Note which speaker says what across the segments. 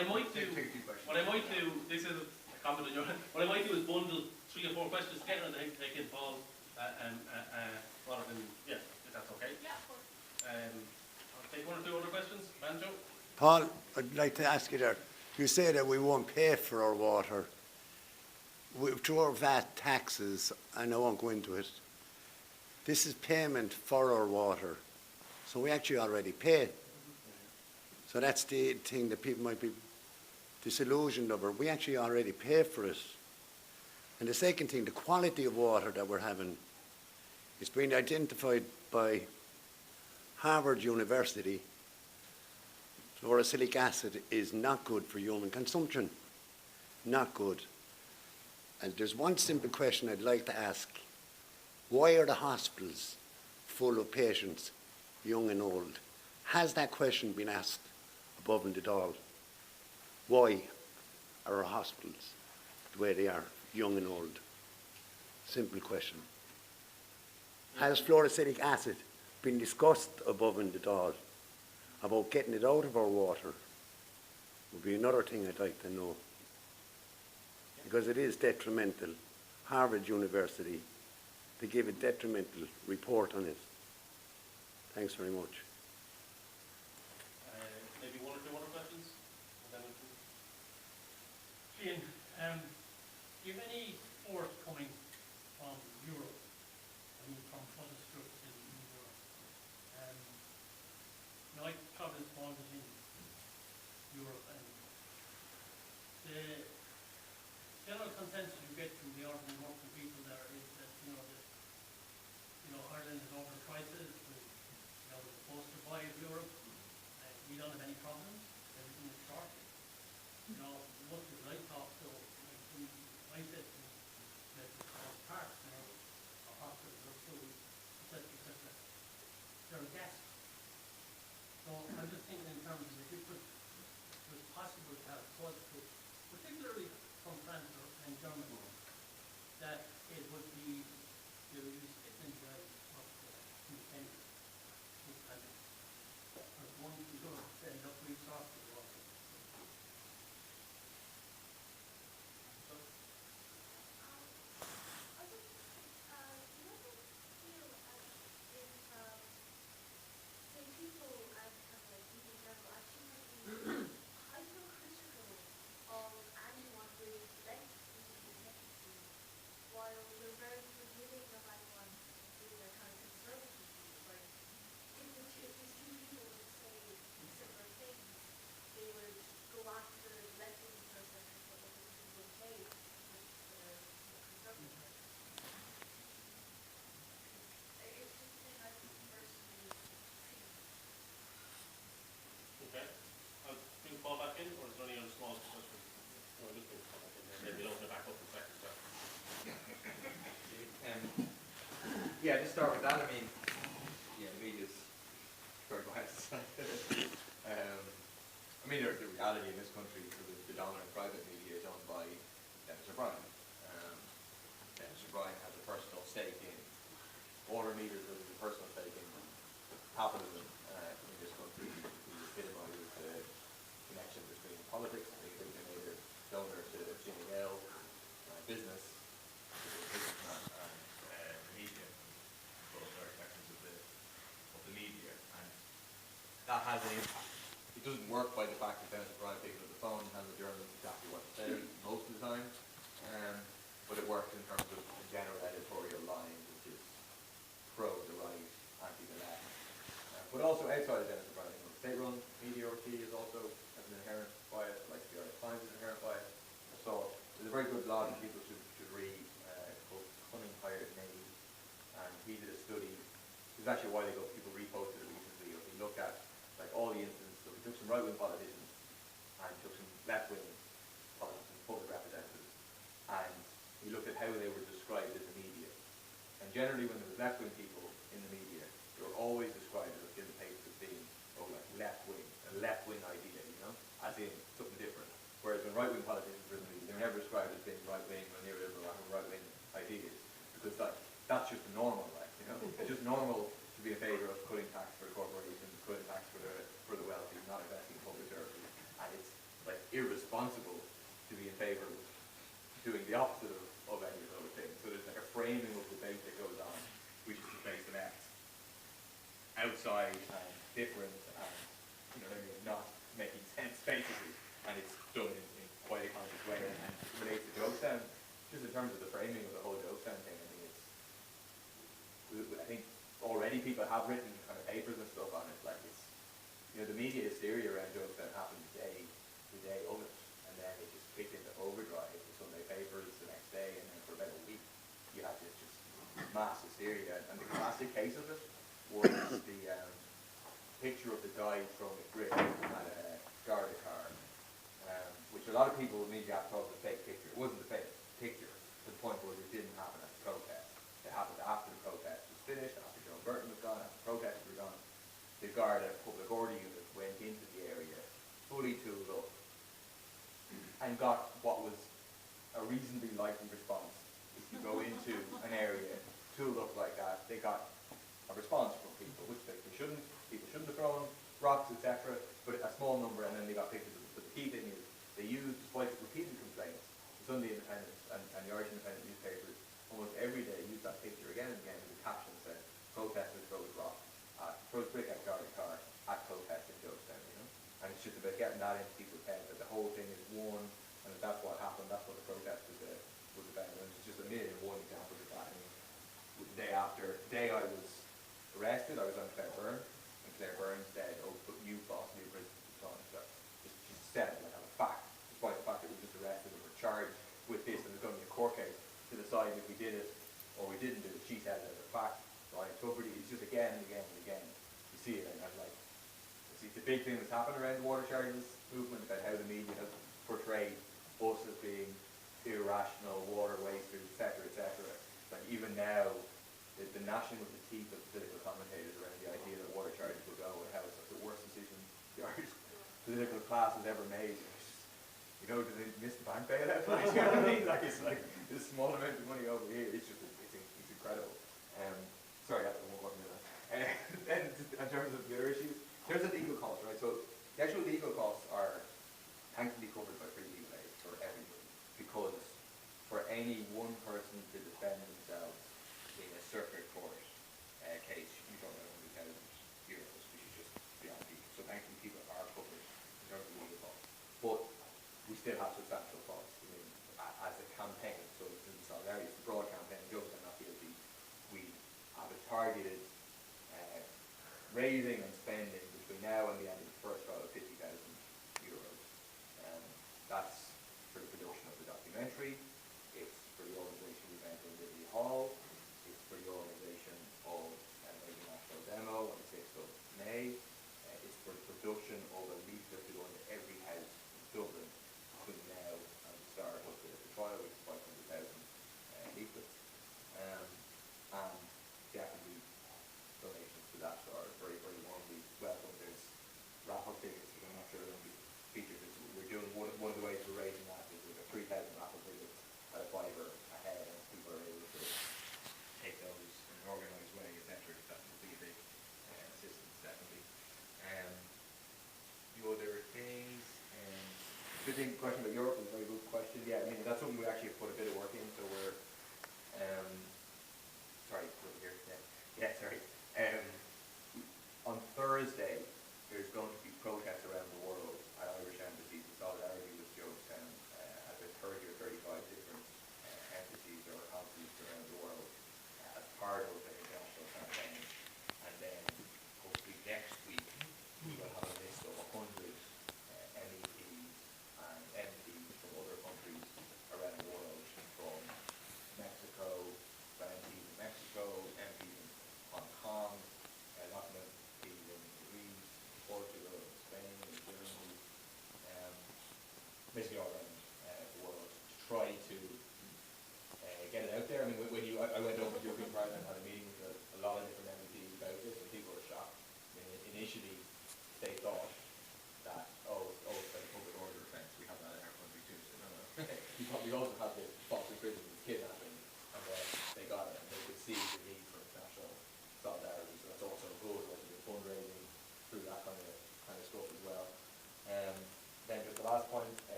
Speaker 1: I might do,
Speaker 2: Take two questions.
Speaker 1: what I might do, this is a comment on your, what I might do is bundle 3 or 4 questions together and then take in Paul, rather than, yeah, if that's okay.
Speaker 3: Yeah, of course.
Speaker 1: I'll take 1 or 2 other questions. Banjo?
Speaker 4: Paul, I'd like to ask you there. You say that we won't pay for our water. Through our VAT taxes, and I won't go into it, this is payment for our water. So we actually already pay. So that's the thing that people might be disillusioned over. We actually already pay for it. And the second thing, the quality of water that we're having is being identified by Harvard University. Fluorosilicic acid is not good for human consumption. Not good. And there's one simple question I'd like to ask. Why are the hospitals full of patients, young and old? Has that question been asked above and all? Why are our hospitals the way they are, young and old? Simple question. Has fluorosilicic acid been discussed above and all about getting it out of our water? Would be another thing I'd like to know. Because it is detrimental. Harvard University, they gave a detrimental report on it. Thanks very much.
Speaker 1: Maybe 1 or 2 other questions? And then
Speaker 5: Ian, do you have any support coming from Europe? I mean, from Fuddestrup in Europe. I travel bonded in Europe, and the general consensus you get from the ordinary working people there is that, Ireland is over the crisis, we're supposed to buy of Europe, and we don't have any problems, everything is sorted. Most of the I talk to, I said to that parts, our hospitals are full, etc. They're a gas. So I'm just thinking in terms of if it was possible to have Fuddestrup, particularly from France and Germany, that it would be the recipient of independence. As one to go and not resource the water.
Speaker 3: I just doesn't feel as if, say, people and people in general actually might be hypercritical of anyone with less independence, while they're very forgiving of anyone with a kind of conservative view. Like, if these two people would say similar things, they would go after the left-wing person and say that this is okay with the conservative person. It's just a thing I personally see.
Speaker 1: Okay. I'll bring Paul back in, or is there any other small questions? No, I'll just bring Paul back in there. Maybe we'll open it back up in a second.
Speaker 2: Yeah, just start with that. I mean, the media's very biased. The reality in this country is that the dominant private media is owned by Dennis O'Brien. Dennis O'Brien has a personal stake in water meters, has a personal stake in capitalism in this country. He epitomises the connection between politics. I think they made a donor to Fine Gael, business, businessman, and media. Both are sections of the media, and that has an impact. It doesn't work by the fact that Dennis O'Brien picks up the phone and tells the journalist exactly what to say most of the time, but it works in terms of a general editorial line, which is pro the right, anti the left. But also outside of Dennis O'Brien, state-run media RT is also has an inherent bias, like the Irish Times is an inherent bias. So there's a very good blog that people should read called Cunning Hired Knave, and he did a study. This is actually why people reposted it recently. He looked at all the incidents. So he took some right-wing politicians and took some left-wing politicians, public representatives, and he looked at how they were described in the media. And generally, when there was left-wing people in the media, they were always described in the papers as being left-wing, a left-wing idea, as in something different. Whereas when right-wing politicians were in the media, they were never described as being right-wing or neoliberal or having right-wing ideas, because that's just normal, It's just normal to be in favour of cutting tax for the corporations, cutting tax for the wealthy, not investing in public services, and it's irresponsible to be in favour of doing the opposite of any of those things. So there's like a framing of debate that goes on, which is just based on X. Outside and different and, you know what I mean, not making sense basically. And it's done in quite a conscious way and it relates to Jonestown. Just in terms of the framing of the whole Jonestown thing, I think I think already people have written kind of papers and stuff on it. Like it's, you know, the media hysteria around Jonestown happened the day of it, and then it just kicked into overdrive. The Sunday papers the next day, and then for about a week, you had this just mass hysteria. And the classic case of it was the picture of the guy throwing a brick at a Garda car, which a lot of people immediately have thought was a fake picture. It wasn't a fake picture. To the point where it didn't happen at the protest. It happened after the protest was finished, after Joe Burton was gone, after the protesters were gone. The Garda public order unit went into the area, fully tooled up, and got what was a reasonably likely response. If you go into an area tooled up like that, they got a response from people, which people shouldn't have thrown rocks, etc., but a small number, and then they got pictures of it. But the key thing is, they used, despite repeated complaints, the Sunday Independent and the Irish Independent newspapers almost every day used that picture again and again with a caption that said, protesters throws brick at Garda car at protest in Jonestown, you know? And it's just about getting that into people's heads, that the whole thing is one, and that that's what happened, that's what the protest was about. And it's just a million and one examples of that. I mean, the day I was arrested, I was on Claire Byrne, and Claire Byrne said, oh, but you possibly a Brisbane Sun. So she said it like as a fact, despite the fact that we just arrested and were charged with this, and there's going to be a court case to decide if we did it or we didn't do it. She said it as a fact. So I interpret it. It's just again and again and again. You see it, and I'm like, see, it's a big thing that's happened around the water charges movement about how the media has portrayed us as being irrational water wasters, etc., etc. Like even now, the gnashing of the teeth of political commentators around the idea that water charges will go and how it's like the worst decision the Irish political class has ever made. You know, did they miss the bank bailout? Like, you know what I mean? Like it's like this small amount of money over here. It's just it's incredible. Sorry, that's one more minute. And in terms of the other issues, in terms of legal costs, right? So the actual legal costs are thankfully covered by free legal aid for everybody, because for any one person to defend themselves in a circuit court case, you don't know €100,000, which is just beyond people. So thankfully people are covered in terms of legal costs. But we still have substantial costs. I mean, as a campaign, so it's in solidarity, it's a broad campaign, Joe and not guilty. We have a targeted raising and spending between now and the end of the first trial of €50,000. That's for the production of the documentary. It's for the organisation of the event in Liberty Hall. It's for the organisation of an international demo on the 6th of May. It's for the production of a leaflet to go into every house in Dublin between now and the start of the trial, which is 500,000 leaflets. And definitely donations to that are very, very warmly welcome. There's raffle tickets, which I'm not sure will be featured. We're doing one of the ways we're raising that is with a 3,000 raffle tickets at a fiver a head, and people are able to take those in an organised way, etc. That would be a big assistance, definitely. The other things, good thing, question about Europe is a very good question. Yeah, I mean that's something we actually put a bit of work in. So we're sorry, over here. Yeah, sorry. On Thursday, there's going to be protests around the world at Irish embassies in solidarity with Jonestown at about 30 or 35 different embassies or consulates around the world as part of the international campaign. And then hopefully next week we will have a list of 100 MEPs and MPs from other countries around the world, from Mexico, MPs in Mexico, MPs in Hong Kong, lots of MPs in Greece,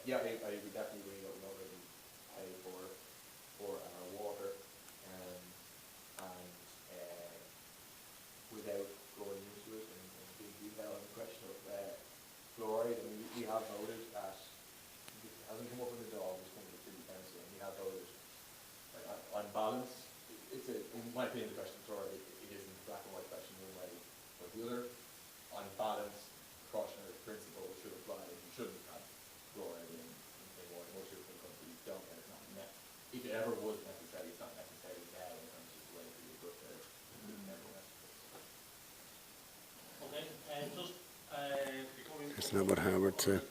Speaker 2: Yeah, I would definitely agree that we're not really pay for our water, and without going into it in big detail on the question of fluoride, I mean, we have voted at, it hasn't come up in the dog, it's come to the city council, and we have voted, like, on balance, in my opinion, the question of fluoride, it isn't a black and white question one way or the other. On balance, precautionary principle should apply, and you shouldn't have fluoride in water. Most European countries don't, and it's not if it ever was necessary, it's not necessary now in terms of the way we would put their everyone else.
Speaker 1: Okay, just, becoming.
Speaker 4: It's not what Howard said.